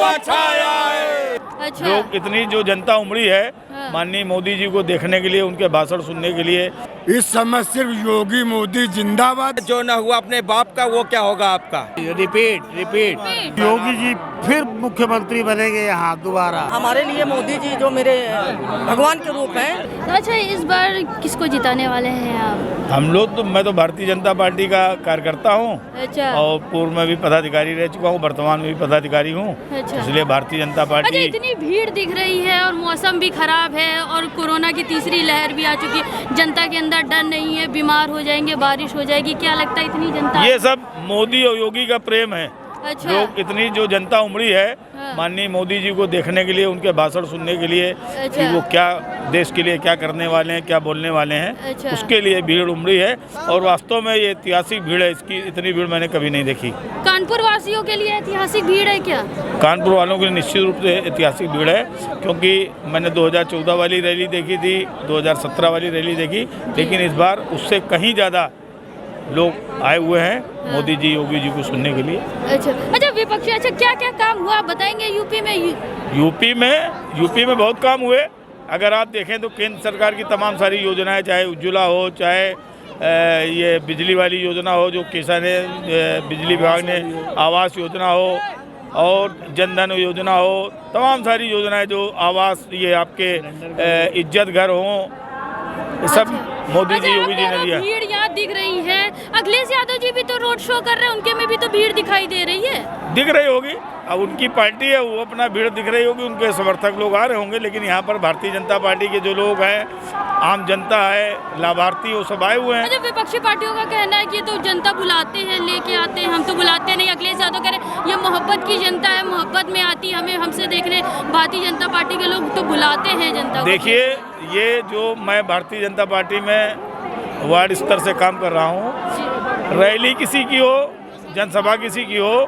भगवा छाया है। अच्छा। लोग इतनी जो जनता उमड़ी है माननीय मोदी जी को देखने के लिए, उनके भाषण सुनने के लिए। इस समय सिर्फ योगी मोदी जिंदाबाद। जो न हुआ अपने बाप का वो क्या होगा आपका। रिपीट। योगी जी फिर मुख्यमंत्री बनेंगे यहाँ दोबारा। हमारे लिए मोदी जी जो मेरे भगवान के रूप हैं। अच्छा, इस बार किसको जिताने वाले हैं आप? हम लोग तो, मैं तो भारतीय जनता पार्टी का कार्यकर्ता हूँ। अच्छा। और पूर्व में भी पदाधिकारी रह चुका हूँ, वर्तमान में भी पदाधिकारी हूँ। अच्छा। इसलिए भारतीय जनता पार्टी। अच्छा, इतनी भीड़ दिख रही है और मौसम भी खराब है और कोरोना की तीसरी लहर भी आ चुकी है, जनता के अंदर डर नहीं है, बीमार हो जाएंगे, बारिश हो जाएगी, क्या लगता है इतनी जनता? ये सब मोदी और योगी का प्रेम है। अच्छा। लोग इतनी जो जनता उमड़ी है माननीय मोदी जी को देखने के लिए, उनके भाषण सुनने के लिए। अच्छा। कि वो क्या देश के लिए क्या करने वाले हैं, क्या बोलने वाले हैं। अच्छा। उसके लिए भीड़ उमड़ी है और वास्तव में ये ऐतिहासिक भीड़ है। इसकी इतनी भीड़ मैंने कभी नहीं देखी। कानपुर वासियों के लिए ऐतिहासिक भीड़ है क्या? कानपुर वालों के लिए निश्चित रूप से ऐतिहासिक भीड़ है, क्योंकि मैंने 2014 वाली रैली देखी थी, 2017 वाली रैली देखी, लेकिन इस बार उससे कहीं ज़्यादा लोग आए हुए हैं मोदी जी योगी जी को सुनने के लिए। अच्छा, विपक्षी, अच्छा क्या क्या काम हुआ बताएंगे यूपी में? यूपी में बहुत काम हुए। अगर आप देखें तो केंद्र सरकार की तमाम सारी योजनाएं, चाहे उज्ज्वला हो, चाहे ये बिजली वाली योजना हो जो किसान बिजली विभाग ने, आवास योजना हो और जनधन योजना हो, तमाम सारी योजनाएं जो आवास, ये आपके इज्जत घर हों, सब मोदी जी योगी जी ने दिया। भीड़ यहाँ दिख रही है, अखिलेश यादव जी भी तो रोड शो कर रहे हैं, उनके में भी तो भीड़ दिखाई दे रही है। दिख रही होगी, अब उनकी पार्टी है, वो अपना भीड़ दिख रही होगी, उनके समर्थक लोग आ रहे होंगे, लेकिन यहाँ पर भारतीय जनता पार्टी के जो लोग हैं, आम जनता है, लाभार्थी, वो सब आए हुए हैं। अच्छा, विपक्षी पार्टियों का कहना है कि तो जनता बुलाते हैं, लेके आते हैं, हम तो बुलाते नहीं। अखिलेश यादव कह रहे हैं ये मोहब्बत की जनता है, मोहब्बत में आती हमें, हमसे देखने भारतीय जनता पार्टी के लोग तो बुलाते हैं जनता को। देखिए, ये जो मैं भारतीय जनता पार्टी में वार्ड स्तर से काम कर रहा हूँ, रैली किसी की हो, जनसभा किसी की हो,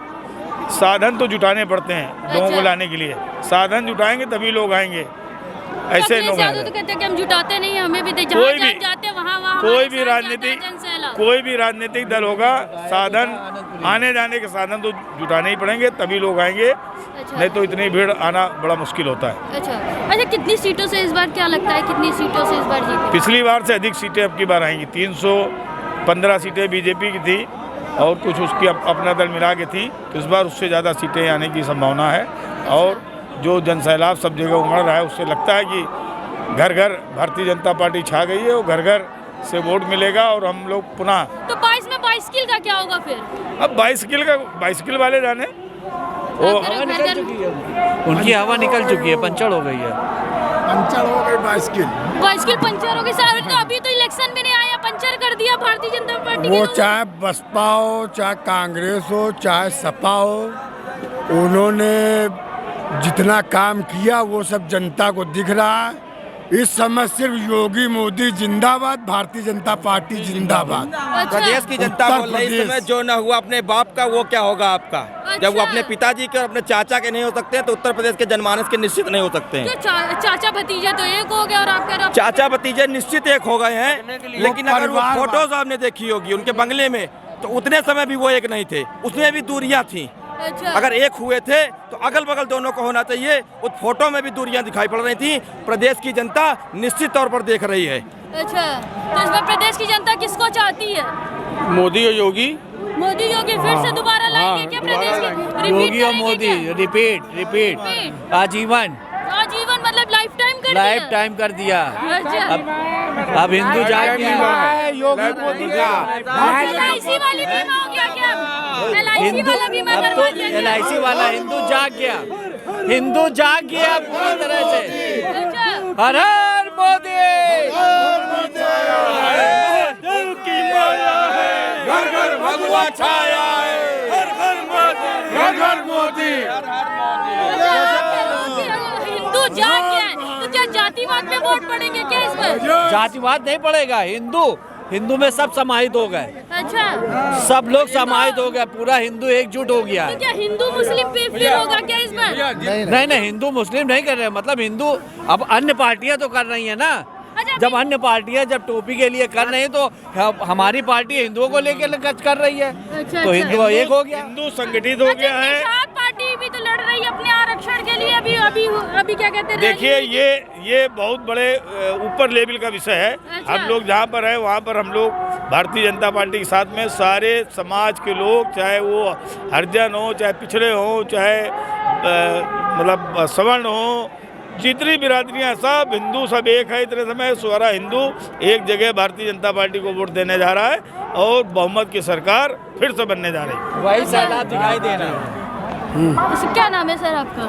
साधन तो जुटाने पड़ते हैं लोगों को लाने के लिए। साधन जुटाएंगे तभी लोग आएंगे, ऐसे लोग तो कहते हैं कि हम जुटाते नहीं, हमें भी जाते वहाँ कोई भी राजनीतिक दल होगा, साधन आने जाने के साधन तो जुटाने ही पड़ेंगे, तभी लोग आएंगे। अच्छा। नहीं तो इतनी भीड़ आना बड़ा मुश्किल होता है। अच्छा, कितनी सीटों से इस बार क्या लगता है, कितनी सीटों से इस बार जीतेंगे? पिछली बार से अधिक सीटें अब की बार आएंगी। 315 सीटें बीजेपी की थी और कुछ उसकी अपना दल मिला के थी, तो इस बार उससे ज़्यादा सीटें आने की संभावना है। और जो जनसैलाब सब जगह उमड़ रहा है, उससे लगता है कि घर घर भारतीय जनता पार्टी छा गई है और घर घर से वोट मिलेगा और हम लोग पुनः। तो 22 में बाइसिकल का क्या होगा फिर? अब बाइसिकल वाले जाने, वो उनकी हवा निकल चुकी है, पंचर हो गई है। पंचर हो गई बाइसिकल पंचर हो गई साहब। तो अभी तो इलेक्शन में नहीं आया, पंचर कर दिया भारतीय जनता पार्टी। वो चाहे बसपा हो, चाहे कांग्रेस हो, चाहे सपा हो, उन्होंने जितना काम किया वो सब जनता को दिख रहा है। इस समय सिर्फ योगी मोदी जिंदाबाद, भारतीय जनता पार्टी जिंदाबाद। प्रदेश की जनता बोल रही इस समय जो न हुआ अपने बाप का वो क्या होगा आपका। जब वो अपने पिताजी के और अपने चाचा के नहीं हो सकते हैं, तो उत्तर प्रदेश के जनमानस के निश्चित नहीं हो सकते हैं। चाचा भतीजे तो एक हो गया और आप कह रहे हो चाचा भतीजे निश्चित एक हो गए हैं, लेकिन अगर वो फोटोज आपने देखी होगी उनके बंगले में, तो उतने समय भी वो एक नहीं थे, उसमें भी दूरियां थी। अच्छा। अगर एक हुए थे तो अगल बगल दोनों को होना चाहिए। उस फोटो में भी दूरियां दिखाई पड़ रही थी। प्रदेश की जनता निश्चित तौर पर देख रही है। अच्छा, तो इस बार प्रदेश की जनता किसको चाहती है? मोदी और योगी। मोदी योगी फिर से दोबारा लाएंगे क्या प्रदेश की? योगी और मोदी रिपीट आजीवन मतलब लाइफ टाइम कर दिया। अच्छा। अब हिंदू जाग गया योगी मोदी का। LIC वाली बीमा हो गया क्या? LIC वाला बीमा करवा दिया गया। LIC वाला हिंदू जाग गया पूरी तरह से। अच्छा। हर हर मोदी। घर घर भगवा छाया है, हर घर मोदी, घर घर मोदी। हिंदू जाग गया है, तो क्या जातिवाद में वोट पड़ेंगे क्या इस पर? जातिवाद नहीं पड़ेगा, हिंदू में सब समाहित हो गए। अच्छा, सब लोग समाहित हो गए, पूरा हिंदू एकजुट हो गया। तो क्या हिंदू मुस्लिम पे फिर होगा क्या इस पर? नहीं, हिंदू मुस्लिम नहीं कर रहे, मतलब हिंदू अब अन्य पार्टियां तो कर रही है ना। जब अन्य पार्टियां जब टोपी के लिए कर रही है, तो हमारी पार्टी हिंदुओं को लेकर कर रही है। तो हिंदू एक हो गया, हिंदू संगठित हो गया है। पार्टी भी तो लड़ रही है अपने अभी अभी अभी क्या कहते हैं? देखिए ये बहुत बड़े ऊपर लेवल का विषय है। अच्छा। हम लोग जहाँ पर है वहाँ पर हम लोग भारतीय जनता पार्टी के साथ में सारे समाज के लोग, चाहे वो हरिजन हो, चाहे पिछड़े हो, चाहे मतलब सवर्ण हो, जितनी बिरादरियाँ सब हिंदू सब एक है। इतने समय सारा हिंदू एक जगह भारतीय जनता पार्टी को वोट देने जा रहा है और बहुमत की सरकार फिर से बनने जा रही है। वही सैलाब दिखाई दे रहा है। क्या नाम है सर आपका?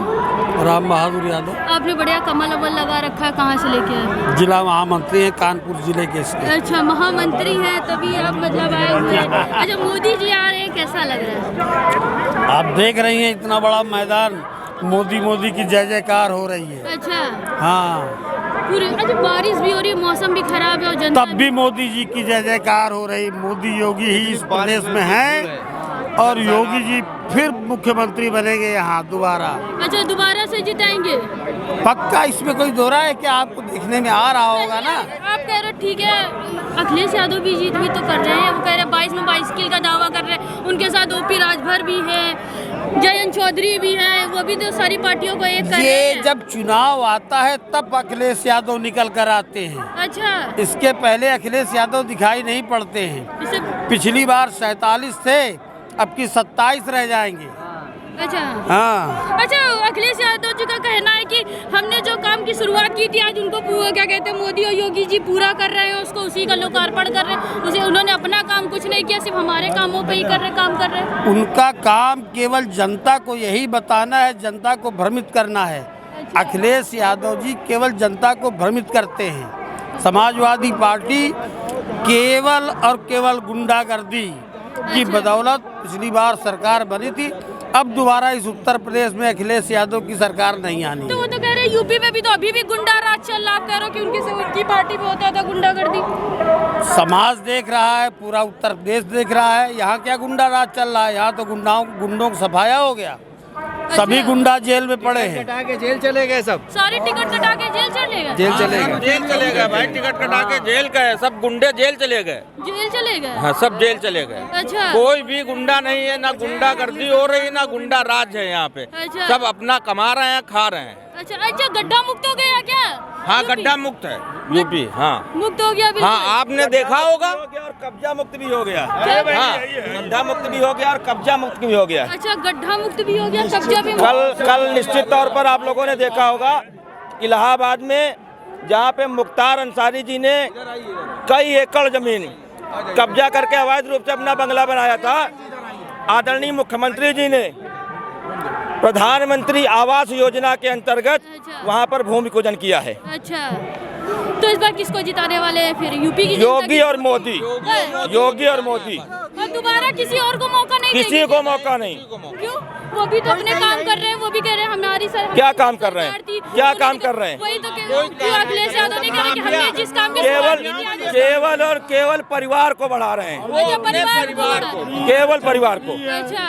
राम बहादुर यादव। आपने बढ़िया कमल अमल लगा रखा है, कहाँ से लेके आए? जिला महामंत्री हैं कानपुर जिले के इसके। अच्छा, महामंत्री हैं तभी आप मतलब आए हुए हैं। अच्छा, मोदी जी आ रहे हैं, कैसा लग रहा है? आप देख रही हैं इतना बड़ा मैदान, मोदी की जय जयकार हो रही है। अच्छा, हाँ, पूरे अच्छा बारिश भी हो रही है, मौसम भी खराब है और जनता तब भी मोदी जी की जय जयकार हो रही। मोदी योगी ही इस प्रदेश में हैं और योगी जी फिर मुख्यमंत्री बनेंगे यहाँ दोबारा। अच्छा, दोबारा से जिताएंगे पक्का, इसमें कोई दोहरा है कि आपको देखने में आ रहा होगा ना। आप कह रहे हो ठीक है, अखिलेश यादव भी जीत भी तो कर रहे हैं। वो कह रहे हैं 22 में 22 किल का दावा कर रहे हैं। उनके साथ ओपी राजभर भी है, जयंत चौधरी भी है, वो भी तो सारी पार्टियों को एक कर रहे ये हैं। जब चुनाव आता है तब अखिलेश यादव निकल कर आते हैं। अच्छा, इसके पहले अखिलेश यादव दिखाई नहीं पड़ते हैं। इसे पिछली बार 47 थे, अब की 27 रह जाएंगे। अच्छा हाँ, अच्छा, अखिलेश यादव जी का कहना है कि हमने जो काम की शुरुआत की थी आज उनको क्या कहते हैं मोदी और योगी जी पूरा कर रहे हैं, उसको उसी का लोकार्पण कर रहे हैं। उसे उन्होंने अपना काम कुछ नहीं किया, सिर्फ हमारे कामों पे ही काम कर रहे हैं। उनका काम केवल जनता को यही बताना है, जनता को भ्रमित करना है। अखिलेश यादव जी केवल जनता को भ्रमित करते हैं। समाजवादी पार्टी केवल और केवल गुंडागर्दी की बदौलत पिछली बार सरकार बनी थी। अब दोबारा इस उत्तर प्रदेश में अखिलेश यादव की सरकार नहीं आनी। तो वो तो कह रहे हैं यूपी में भी तो अभी भी गुंडा राज चल रहा है। आप कह रहे हो कि उनकी पार्टी में होता था गुंडागर्दी। समाज देख रहा है, पूरा उत्तर प्रदेश देख रहा है। यहाँ क्या गुंडा राज चल रहा है? यहाँ तो गुंडों का सफाया हो गया। सभी गुंडा जेल में पड़े हैं। कटा के जेल चले गए सब। सारी टिकट कटा के जेल चले गए। जेल चले गए। जेल चले गए भाई, टिकट कटा के जेल गए, सब गुंडे जेल चले गए। जेल चले गए। हाँ, सब जेल चले गए। अच्छा, कोई भी गुंडा नहीं है, ना गुंडागर्दी हो रही है, ना गुंडा राज है यहाँ पे। अच्छा। सब अपना कमा रहे हैं, खा रहे हैं। अच्छा, गड्ढा मुक्त हो गया क्या? हाँ, यूपी? गड्ढा मुक्त है यूपी। हाँ, मुक्त हो गया बिल्कुल। हाँ, आपने देखा होगा। और कब्जा मुक्त भी हो गया। हाँ, गड्ढा मुक्त भी हो गया और कब्जा मुक्त भी हो गया। अच्छा, गड्ढा मुक्त भी हो गया, कब्जा भी कल निश्चित तौर पर आप लोगों ने देखा होगा इलाहाबाद में, जहाँ पे मुख्तार अंसारी जी ने कई एकड़ जमीन कब्जा करके अवैध रूप से अपना बंगला बनाया था। आदरणीय मुख्यमंत्री जी ने प्रधानमंत्री आवास योजना के अंतर्गत वहाँ पर भूमि पूजन किया है। अच्छा, तो इस बार किसको जिताने वाले हैं फिर? यूपी की योगी और मोदी। योगी और मोदी। और दोबारा किसी और को मौका नहीं किसी देंगे? को मौका नहीं। क्यों? वो भी तो अपने काम कर रहे हैं। वो भी कह रहे हैं हमारी क्या काम कर रहे हैं? क्या काम कर रहे हैं? वही तो क्यों अखिलेश यादव ने कहा कि हमने जिस काम की केवल शुरुआत की थी, केवल और केवल परिवार को बढ़ा रहे हैं। अच्छा, परिवार को। केवल परिवार को, अच्छा,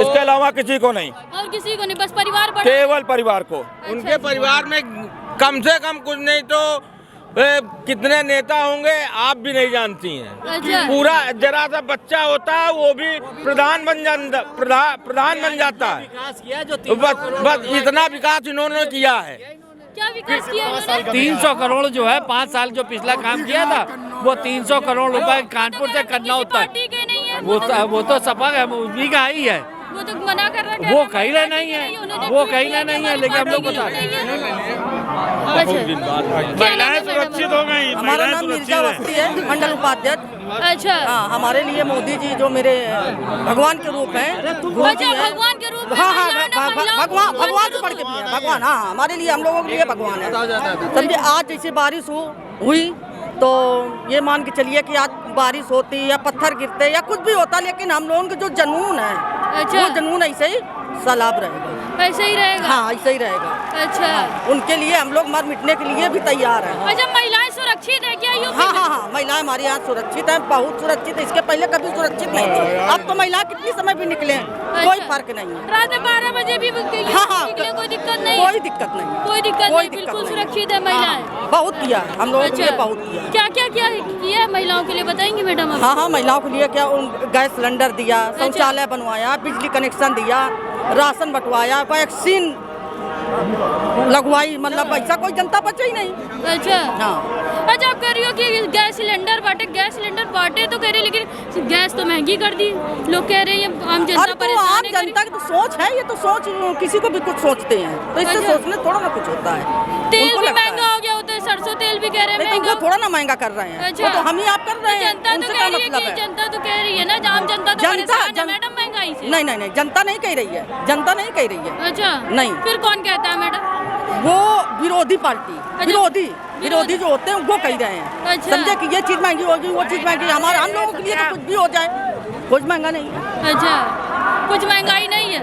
इसके अलावा किसी को नहीं। और किसी को नहीं, बस परिवार बढ़ा। केवल परिवार को। उनके परिवार में कम से कम कुछ नहीं तो कितने नेता होंगे आप भी नहीं जानती हैं। अच्छा, पूरा जरा सा बच्चा होता है वो भी प्रधान बन जाता है। विकास किया जो बस इतना विकास इन्होंने किया है। क्या विकास किया इन्होंने? 300 करोड़ जो है 5 साल जो पिछला काम किया था वो 300 करोड़ रुपए कानपुर से करना किसी होता है। पार्टी के नहीं है वो तो सपा है, उन्हीं का ही है। वो तो मना कर रहा है। वो कहीं ना नहीं है, वो कहीं ना नहीं है, लेकिन हम लोग बता रहे महिलाएं सुरक्षित हो गई। हमारा नाम मिर्जा वस्ती है, मंडल उपाध्यक्ष। अच्छा, हाँ, हमारे लिए मोदी जी जो मेरे भगवान के रूप हैं, गुरु जी हैं। भगवान के रूप में। हाँ हाँ, भगवान से बढ़ के भी है। भगवान, हाँ, हमारे लिए, हम लोगों के लिए भगवान है। समझिए, आज जैसे बारिश हुई तो ये मान के चलिए कि आज बारिश होती या पत्थर गिरते या कुछ भी होता, लेकिन हम लोगों का जो जुनून है, अच्छा, वो जुनून ऐसे ही सलाब रहेगा। ऐसे ही रहेगा। हाँ, ऐसे ही रहेगा। अच्छा, उनके लिए हम लोग मर मिटने के लिए भी तैयार हैं। अच्छा, महिलाएं सुरक्षित है क्या यूपी हाँ में? हाँ हाँ, महिलाएं हमारे यहाँ सुरक्षित हैं, बहुत सुरक्षित है। इसके पहले कभी सुरक्षित नहीं थी। अब तो महिलाएं कितनी समय भी निकले, कोई फर्क नहीं है। रात 12 बजे भी हाँ, निकले, कोई दिक्कत नहीं। कोई दिक्कत नहीं, कोई दिक्कत नहीं, बिल्कुल सुरक्षित है महिलाएं। बहुत किया हम लोगों के लिए, अच्छा, बहुत किया। क्या क्या किया है महिलाओं के लिए बताएंगे मैडम? हाँ हाँ, महिलाओं के लिए क्या, गैस सिलेंडर दिया, शौचालय बनवाया, बिजली कनेक्शन दिया, राशन बंटवाया, वैक्सीन लगवाई, मतलब ऐसा कोई जनता बचे ही नहीं। अच्छा हाँ अच्छा, आप कह रही हो कि गैस सिलेंडर बांटे तो कह रही, लेकिन गैस तो महंगी कर दी, लोग कह रहे हैं आम जनता अरे तो परेशान आम है। जनता की तो सोच है, ये तो सोच किसी को भी कुछ सोचते हैं, तो इससे अच्छा। सोचने थोड़ा ना कुछ होता है। तेल उनको भी लगता है। महंगा हो गया होता है, सरसों तेल भी कह रहे हैं नहीं, तो महंगा। वो थोड़ा ना महंगा कर रहे हैं, अच्छा। वो तो हम ही आप कर रहे हैं, जनता तो उनसे कह क्या रही है मतलब कि है? जनता तो कह रही है ना, आम जनता तो परेशान है मैडम महंगाई से। नहीं, जनता नहीं कह रही है, जनता नहीं कह रही है। अच्छा नहीं। फिर कौन कहता है मैडम? वो विरोधी पार्टी, विरोधी। विरोधी जो होते हैं वो कह रहे हैं। अच्छा। समझे कि ये चीज महंगी होगी, वो चीज महंगी, हम लोगों के लिए तो कुछ भी हो जाए, कुछ महंगा नहीं है। अच्छा, कुछ महंगाई नहीं है।